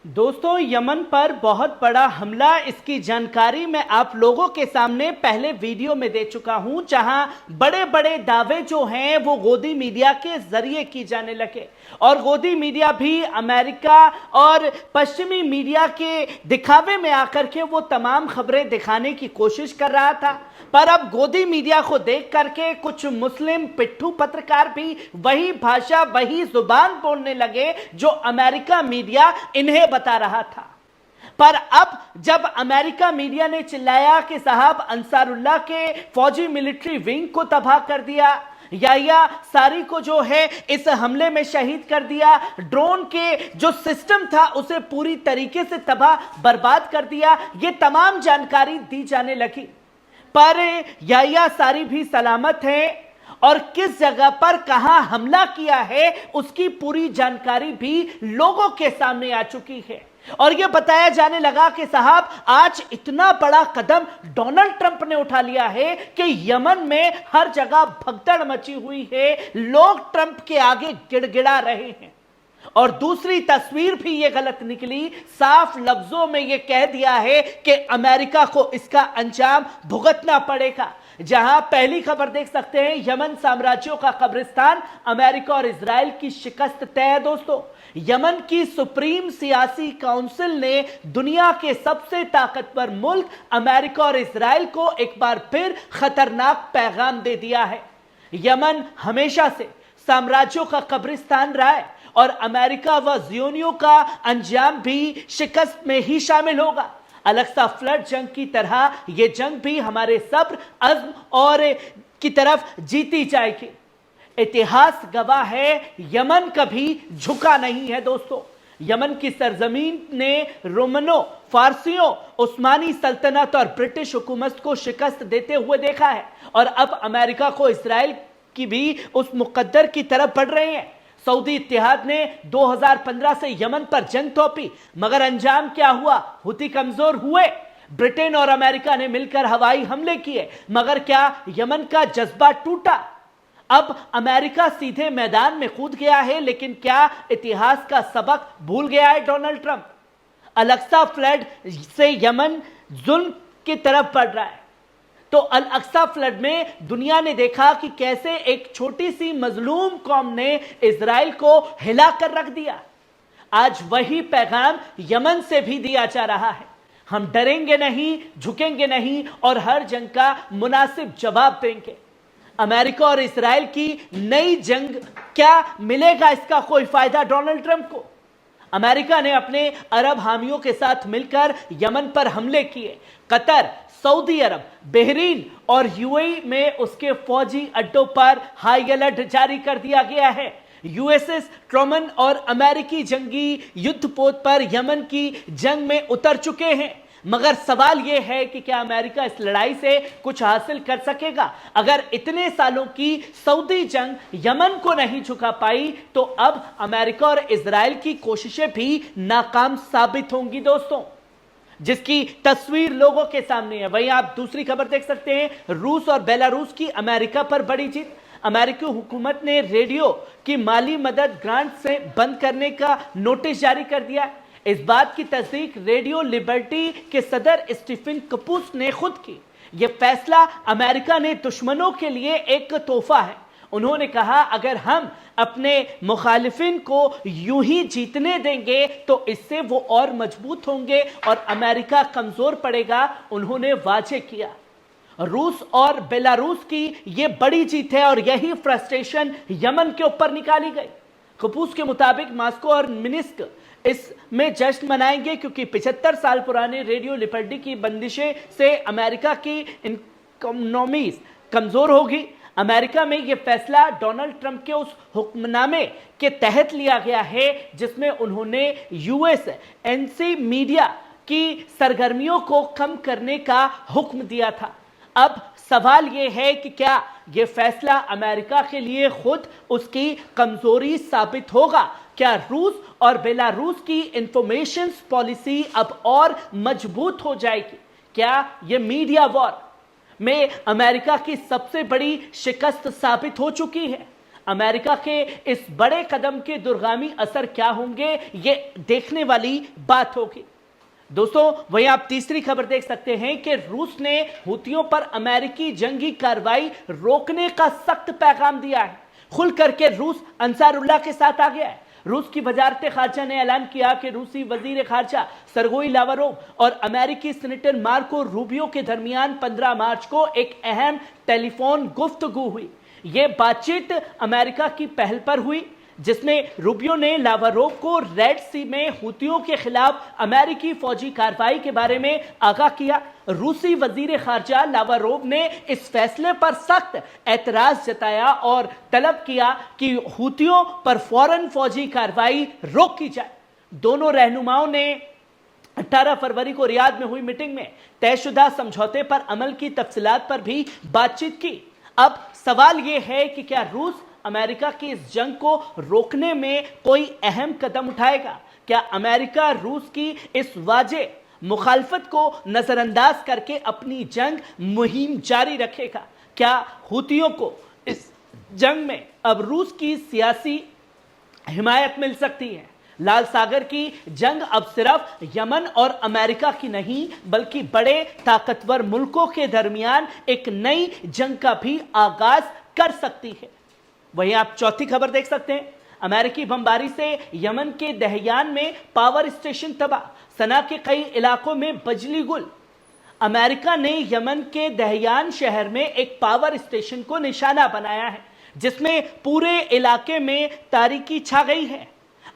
दोस्तों, यमन पर बहुत बड़ा हमला, इसकी जानकारी मैं आप लोगों के सामने पहले वीडियो में दे चुका हूं, जहां बड़े बड़े दावे जो हैं वो गोदी मीडिया के जरिए की जाने लगे और गोदी मीडिया भी अमेरिका और पश्चिमी मीडिया के दिखावे में आकर के वो तमाम खबरें दिखाने की कोशिश कर रहा था। पर अब गोदी मीडिया को देख करके कुछ मुस्लिम पिट्ठू पत्रकार भी वही भाषा, वही जुबान बोलने लगे जो अमेरिका मीडिया इन्हें बता रहा था। पर अब जब अमेरिका मीडिया ने चिल्लाया कि साहब अंसारुल्लाह के फौजी मिलिट्री विंग को तबाह कर दिया, याहिया सारी को जो है इस हमले में शहीद कर दिया, ड्रोन के जो सिस्टम था उसे पूरी तरीके से तबाह बर्बाद कर दिया, ये तमाम जानकारी दी जाने लगी। पर याहिया सारी भी सलामत है और किस जगह पर कहां हमला किया है उसकी पूरी जानकारी भी लोगों के सामने आ चुकी है और यह बताया जाने लगा कि साहब आज इतना बड़ा कदम डोनाल्ड ट्रंप ने उठा लिया है कि यमन में हर जगह भगदड़ मची हुई है, लोग ट्रंप के आगे गिड़गिड़ा रहे हैं। और दूसरी तस्वीर भी यह गलत निकली, साफ लफ्जों में यह कह दिया है कि अमेरिका को इसका अंजाम भुगतना पड़ेगा। जहां पहली खबर देख सकते हैं, यमन साम्राज्यों का कब्रिस्तान, अमेरिका और इजराइल की शिकस्त तय है। दोस्तों, यमन की सुप्रीम सियासी काउंसिल ने दुनिया के सबसे ताकतवर मुल्क अमेरिका और इजराइल को एक बार फिर खतरनाक पैगाम दे दिया है। यमन हमेशा से साम्राज्यों का कब्रिस्तान रहा है और अमेरिका व जियोनियों का अंजाम भी शिकस्त में ही शामिल होगा। अलग-सा फ्लड जंग की तरह यह जंग भी हमारे सब्र, अज़्म और की तरफ जीती जाएगी। इतिहास गवाह है, यमन कभी झुका नहीं है। दोस्तों, यमन की सरजमीन ने रोमनों, फारसियों, उस्मानी सल्तनत और ब्रिटिश हुकूमत को शिकस्त देते हुए देखा है और अब अमेरिका को इजराइल की भी उस मुकद्दर की तरफ बढ़ रहे हैं। सऊदी इत्तेहाद ने 2015 से यमन पर जंग थोपी, मगर अंजाम क्या हुआ? हुती कमजोर हुए। ब्रिटेन और अमेरिका ने मिलकर हवाई हमले किए, मगर क्या यमन का जज्बा टूटा? अब अमेरिका सीधे मैदान में कूद गया है, लेकिन क्या इतिहास का सबक भूल गया है डोनाल्ड ट्रंप? अल-अक्सा फ्लड से यमन जुल्म की तरफ बढ़ रहा है। तो अल-अक्सा फ्लड में दुनिया ने देखा कि कैसे एक छोटी सी मजलूम कौम ने इजराइल को हिलाकर रख दिया। आज वही पैगाम यमन से भी दिया जा रहा है। हम डरेंगे नहीं, झुकेंगे नहीं और हर जंग का मुनासिब जवाब देंगे। अमेरिका और इजराइल की नई जंग, क्या मिलेगा इसका कोई फायदा डोनाल्ड ट्रंप को? अमेरिका ने अपने अरब हामियों के साथ मिलकर यमन पर हमले किए। कतर, सऊदी अरब, बहरीन और यूएई में उसके फौजी अड्डों पर हाई अलर्ट जारी कर दिया गया है। यूएसएस ट्रूमन और अमेरिकी जंगी युद्धपोत पर यमन की जंग में उतर चुके हैं। मगर सवाल यह है कि क्या अमेरिका इस लड़ाई से कुछ हासिल कर सकेगा? अगर इतने सालों की सऊदी जंग यमन को नहीं झुका पाई, तो अब अमेरिका और इजराइल की कोशिशें भी नाकाम साबित होंगी। दोस्तों, जिसकी तस्वीर लोगों के सामने है। वहीं आप दूसरी खबर देख सकते हैं, रूस और बेलारूस की अमेरिका पर बड़ी जीत। अमेरिकी हुकूमत ने रेडियो की माली मदद ग्रांट से बंद करने का नोटिस जारी कर दिया। इस बात की तस्दीक रेडियो लिबर्टी के सदर स्टीफन कपूस ने खुद की। यह फैसला अमेरिका ने दुश्मनों के लिए एक तोहफा है। उन्होंने कहा, अगर हम अपने मुखालिफिन को यूं ही जीतने देंगे तो इससे वो और मजबूत होंगे और अमेरिका कमजोर पड़ेगा। उन्होंने वाजे किया। रूस और बेलारूस की यह बड़ी जीत है और यही फ्रस्ट्रेशन यमन के ऊपर निकाली गई। कपूस के मुताबिक मास्को और मिन्स्क इसमें जश्न मनाएंगे क्योंकि 75 साल पुराने रेडियो लिबर्टी की बंदिशें से अमेरिका की इकोनॉमीज कमजोर होगी। अमेरिका में यह फैसला डोनाल्ड ट्रंप के उस हुक्मनामे के तहत लिया गया है जिसमें उन्होंने यूएसएनसी मीडिया की सरगर्मियों को कम करने का हुक्म दिया था। अब सवाल यह है कि क्या यह फैसला अमेरिका के लिए खुद उसकी कमजोरी साबित होगा? क्या रूस और बेलारूस की इंफॉर्मेशन पॉलिसी अब और मजबूत हो जाएगी? क्या यह मीडिया वॉर में अमेरिका की सबसे बड़ी शिकस्त साबित हो चुकी है? अमेरिका के इस बड़े कदम के दूरगामी असर क्या होंगे, ये देखने वाली बात होगी। दोस्तों, वहीं आप तीसरी खबर देख सकते हैं कि रूस ने हुतियों पर अमेरिकी जंगी कार्रवाई रोकने का सख्त पैगाम दिया है। खुल करके रूस अंसारुल्लाह के साथ आ गया है। रूस की वजारत खारजा ने ऐलान किया कि रूसी वजीर खारजा सरगोई लावरोव और अमेरिकी सीनेटर मार्को रूबियो के दरमियान 15 मार्च को एक अहम टेलीफोन गुफ्तगू हुई। यह बातचीत अमेरिका की पहल पर हुई, जिसमें रूबियो ने लावरोव को रेड सी में हुतियों के खिलाफ अमेरिकी फौजी कार्रवाई के बारे में आगाह किया। रूसी वजीर खारजा लावरोव ने इस फैसले पर सख्त एतराज जताया और तलब किया कि हुतियों पर फौरन फौजी कार्रवाई रोक की जाए। दोनों रहनुमाओं ने 18 फरवरी को रियाद में हुई मीटिंग में तयशुदा समझौते पर अमल की तफसीलात पर भी बातचीत की। अब सवाल यह है कि क्या रूस अमेरिका की इस जंग को रोकने में कोई अहम कदम उठाएगा? क्या अमेरिका रूस की इस वाजे मुखालफत को नजरअंदाज करके अपनी जंग मुहिम जारी रखेगा? क्या हुतियों को इस जंग में अब रूस की सियासी हिमायत मिल सकती है? लाल सागर की जंग अब सिर्फ यमन और अमेरिका की नहीं, बल्कि बड़े ताकतवर मुल्कों के दरमियान एक नई जंग का भी आगाज कर सकती है। वहीं आप चौथी खबर देख सकते हैं, अमेरिकी बमबारी से यमन के दहयान में पावर स्टेशन तबाह, सना के कई इलाकों में बिजली गुल। अमेरिका ने यमन के दहयान शहर में एक पावर स्टेशन को निशाना बनाया है, जिसमें पूरे इलाके में तारीकी छा गई है।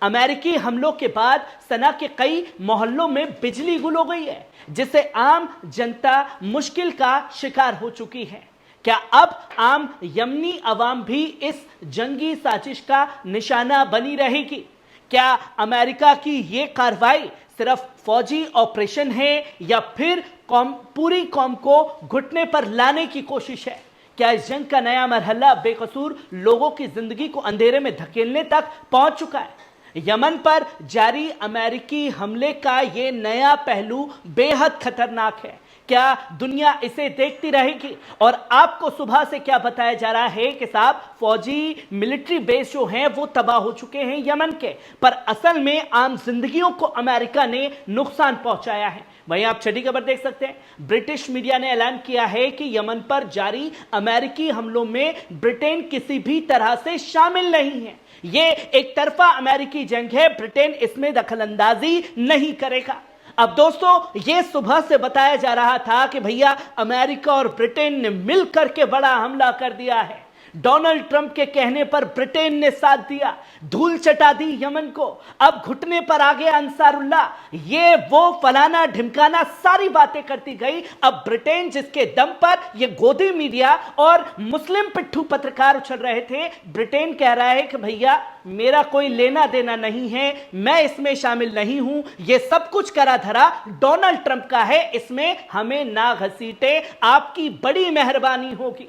अमेरिकी हमलों के बाद सना के कई मोहल्लों में बिजली गुल हो गई है, जिससे आम जनता मुश्किल का शिकार हो चुकी है। क्या अब आम यमनी अवाम भी इस जंगी साजिश का निशाना बनी रहेगी? क्या अमेरिका की ये कार्रवाई सिर्फ फौजी ऑपरेशन है या फिर पूरी कौम को घुटने पर लाने की कोशिश है? क्या इस जंग का नया मरहला बेकसूर लोगों की जिंदगी को अंधेरे में धकेलने तक पहुंच चुका है? यमन पर जारी अमेरिकी हमले का यह नया पहलू बेहद खतरनाक है। क्या दुनिया इसे देखती रहेगी? और आपको सुबह से क्या बताया जा रहा है कि साहब फौजी मिलिट्री बेस जो हैं वो तबाह हो चुके हैं यमन के, पर असल में आम जिंदगियों को अमेरिका ने नुकसान पहुंचाया है। वहीं आप छठी खबर देख सकते हैं, ब्रिटिश मीडिया ने ऐलान किया है कि यमन पर जारी अमेरिकी हमलों में ब्रिटेन किसी भी तरह से शामिल नहीं है। यह एक तरफा अमेरिकी जंग है, ब्रिटेन इसमें दखलंदाजी नहीं करेगा। अब दोस्तों, यह सुबह से बताया जा रहा था कि भैया अमेरिका और ब्रिटेन ने मिलकर के बड़ा हमला कर दिया है। डोनाल्ड ट्रंप के कहने पर ब्रिटेन ने साथ दिया, धूल चटा दी यमन को, अब घुटने पर आ गया अंसारुल्लाह, ये वो फलाना ढिमकाना सारी बातें करती गई। अब ब्रिटेन जिसके दम पर ये गोदी मीडिया और मुस्लिम पिट्ठू पत्रकार उछल रहे थे, ब्रिटेन कह रहा है कि भैया मेरा कोई लेना देना नहीं है, मैं इसमें शामिल नहीं हूं, ये सब कुछ करा धरा डोनाल्ड ट्रंप का है, इसमें हमें ना घसीटे, आपकी बड़ी मेहरबानी होगी।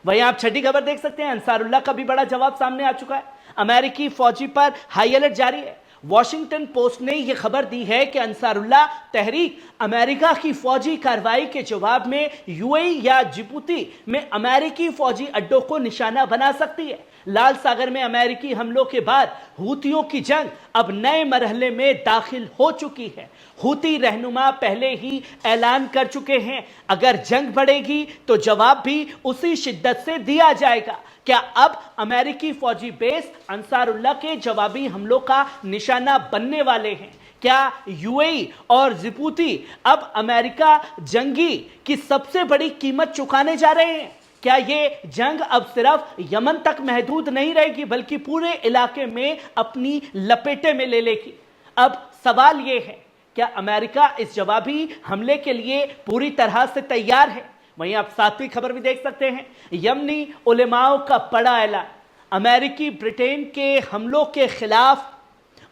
वहीं आप छठी खबर देख सकते हैं, अंसारुल्लाह का भी बड़ा जवाब सामने आ चुका है। अमेरिकी फौजी पर हाई अलर्ट जारी है। वॉशिंगटन पोस्ट ने यह खबर दी है कि अंसारुल्लाह तहरीक अमेरिका की फौजी कार्रवाई के जवाब में यूएई या जिबूती में अमेरिकी फौजी अड्डों को निशाना बना सकती है। लाल सागर में अमेरिकी हमलों के बाद हूतियों की जंग अब नए मरहले में दाखिल हो चुकी है। हूती रहनुमा पहले ही ऐलान कर चुके हैं, अगर जंग बढ़ेगी तो जवाब भी उसी शिद्दत से दिया जाएगा। क्या अब अमेरिकी फौजी बेस अंसारुल्लाह के जवाबी हमलों का निशाना बनने वाले हैं? क्या यूएई और जिबूती अब अमेरिका जंगी की सबसे बड़ी कीमत चुकाने जा रहे हैं? क्या ये जंग अब सिर्फ यमन तक महदूद नहीं रहेगी, बल्कि पूरे इलाके में अपनी लपेटे में ले लेगी? अब सवाल यह है, क्या अमेरिका इस जवाबी हमले के लिए पूरी तरह से तैयार है? वहीं आप सातवीं खबर भी देख सकते हैं, यमनी उलेमाओं का बड़ा ऐलान, अमेरिकी ब्रिटेन के हमलों के खिलाफ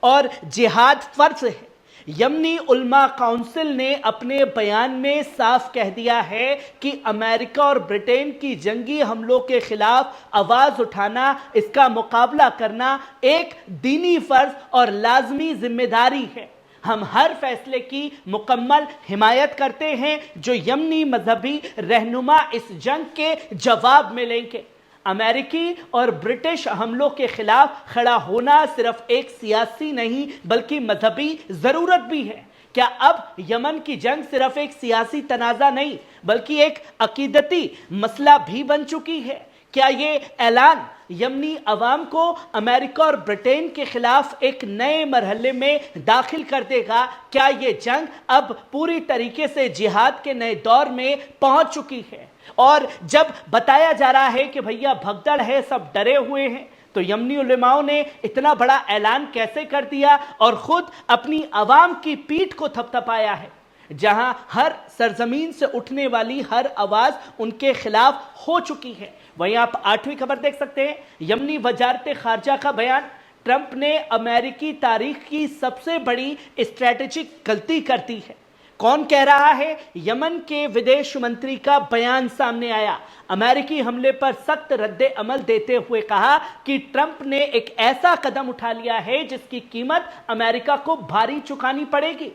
और जिहाद फर्ज है। यमनी उलमा काउंसिल ने अपने बयान में साफ कह दिया है कि अमेरिका और ब्रिटेन की जंगी हमलों के खिलाफ आवाज उठाना, इसका मुकाबला करना एक दीनी फर्ज और लाजमी जिम्मेदारी है। हम हर फैसले की मुकम्मल हिमायत करते हैं जो यमनी मजहबी रहनुमा इस जंग के जवाब में लेंगे। अमेरिकी और ब्रिटिश हमलों के खिलाफ खड़ा होना सिर्फ एक सियासी नहीं बल्कि मजहबी जरूरत भी है। क्या अब यमन की जंग सिर्फ एक सियासी तनाजा नहीं बल्कि एक अकीदती मसला भी बन चुकी है? क्या ये ऐलान यमनी अवाम को अमेरिका और ब्रिटेन के खिलाफ एक नए मरहले में दाखिल कर देगा? क्या ये जंग अब पूरी तरीके से जिहाद के नए दौर में पहुंच चुकी है? और जब बताया जा रहा है कि भैया भगदड़ है, सब डरे हुए हैं, तो यमनी उलेमाओं ने इतना बड़ा ऐलान कैसे कर दिया और खुद अपनी अवाम की पीठ को थपथपाया है? जहां हर सरजमीन से उठने वाली हर आवाज उनके खिलाफ हो चुकी है। वहीं आप 8वीं खबर देख सकते हैं, यमनी वजारत खारजा का बयान, ट्रंप ने अमेरिकी तारीख की सबसे बड़ी स्ट्रैटेजिक गलती कर दी है। कौन कह रहा है? यमन के विदेश मंत्री का बयान सामने आया। अमेरिकी हमले पर सख्त रद्दे अमल देते हुए कहा कि ट्रंप ने एक ऐसा कदम उठा लिया है जिसकी कीमत अमेरिका को भारी चुकानी पड़ेगी।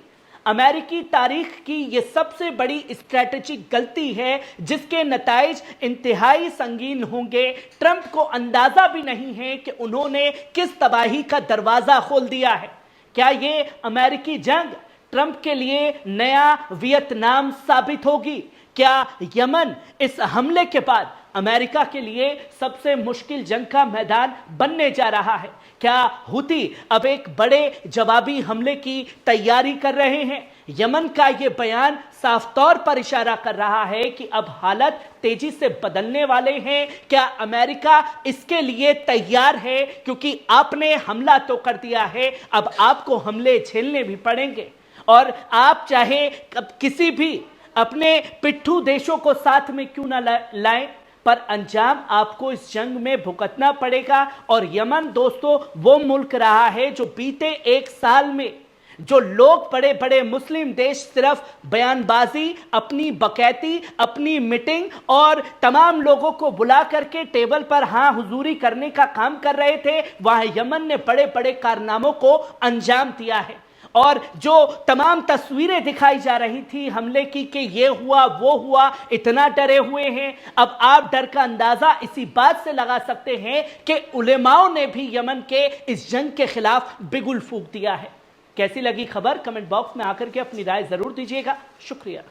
अमेरिकी तारीख की यह सबसे बड़ी स्ट्रैटेजिक गलती है जिसके नताइज इंतहाई संगीन होंगे। ट्रंप को अंदाजा भी नहीं है कि उन्होंने किस तबाही का दरवाजा खोल दिया है। क्या यह अमेरिकी जंग ट्रंप के लिए नया वियतनाम साबित होगी? क्या यमन इस हमले के बाद अमेरिका के लिए सबसे मुश्किल जंग का मैदान बनने जा रहा है? क्या हुती अब एक बड़े जवाबी हमले की तैयारी कर रहे हैं? यमन का यह बयान साफ तौर पर इशारा कर रहा है कि अब हालात तेजी से बदलने वाले हैं। क्या अमेरिका इसके लिए तैयार है? क्योंकि आपने हमला तो कर दिया है, अब आपको हमले झेलने भी पड़ेंगे। और आप चाहे किसी भी अपने पिट्ठू देशों को साथ में क्यों ना लाएं, पर अंजाम आपको इस जंग में भुगतना पड़ेगा। और यमन दोस्तों वो मुल्क रहा है जो बीते एक साल में जो लोग बड़े बड़े मुस्लिम देश सिर्फ बयानबाजी, अपनी बकैती, अपनी मीटिंग और तमाम लोगों को बुला करके टेबल पर हाँ हुजूरी करने का काम कर रहे थे, वहां यमन ने बड़े बड़े कारनामों को अंजाम दिया है। और जो तमाम तस्वीरें दिखाई जा रही थी हमले की कि ये हुआ वो हुआ, इतना डरे हुए हैं, अब आप डर का अंदाजा इसी बात से लगा सकते हैं कि उलेमाओं ने भी यमन के इस जंग के खिलाफ बिगुल फूंक दिया है। कैसी लगी खबर? कमेंट बॉक्स में आकर के अपनी राय जरूर दीजिएगा। शुक्रिया।